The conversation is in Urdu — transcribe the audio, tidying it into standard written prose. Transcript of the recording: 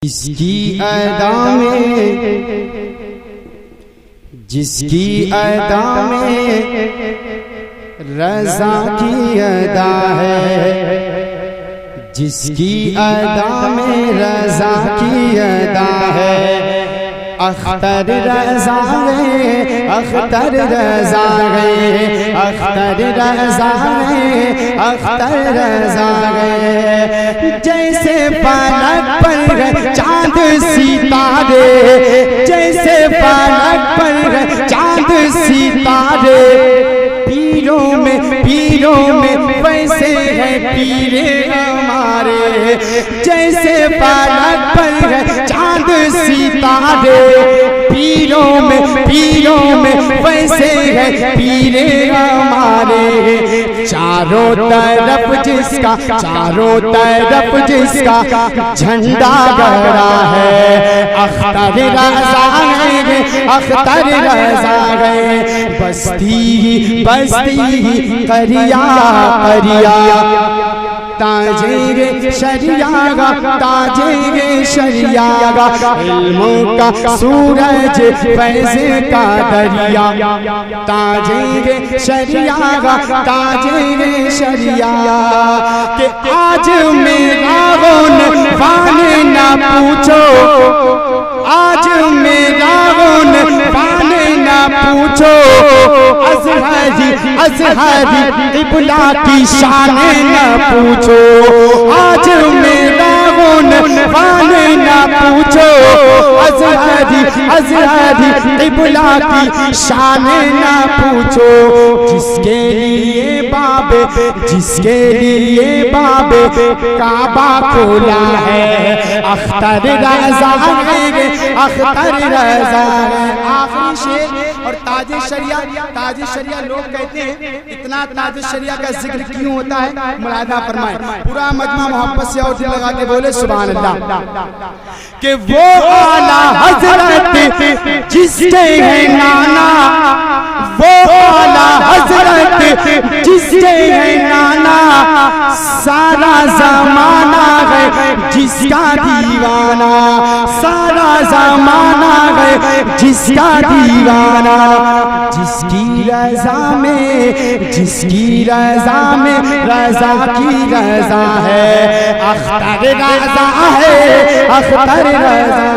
جس کی ادا میں رضا کی ادا ہے، جس کی ادا میں رضا کی ادا ہے، اختر رضا گئے، اختر رضا گئے، اختر رضا گئے، اختر رضا گئے، جیسے فلک پر گئے چاند ستارے، جیسے فلک پر گئے چاند ستارے، پیروں میں ویسے ہیں پیر ہمارے، جیسے فلک پر گئے چاند ستارے، پیروں میں ویسے ہیں پیر ہمارے، چاروں طرف جس کا جھنڈا گڑا ہے، اختر رضا گئے، اختر رضا گئے، بستی قریہ تاجر شریعہ گا، تاجر شریعہ گا، علم کا سورج فیض کا دریا، تاجر شریعہ گا، تاجر شریعہ، کہ آج میرا عنوان نہ پوچھو، آج میرا عنوان نہ پوچھو، ازہری قبلہ کی شان نہ پوچھو، آج میرا عنوان نہ پوچھو، ازہری قبلہ کی شان نہ پوچھو، جس کے لیے باب کعبہ کھولا ہے، اختر رضا گئے، اختر رضا گئے۔ آخری شعر اور تاج شریعہ لوگ کہتے ہیں اتنا تاج شریعہ کا ذکر کیوں ہوتا ہے، ملاحظہ فرمائیں، پورا مجمع محبت سے اور دل لگا کے بولے سبحان اللہ، کہ وہ اعلیٰ حضرت جس کے ہے نانا، وہ اعلیٰ حضرت جس کے ہے نانا، سارا زمانہ ہے جس کا دیوانہ، سارا زمانہ ہے جس کا دیوانہ، جس کی رضا میں رضا کی رضا ہے، اختر رضا ہے، اختر رضا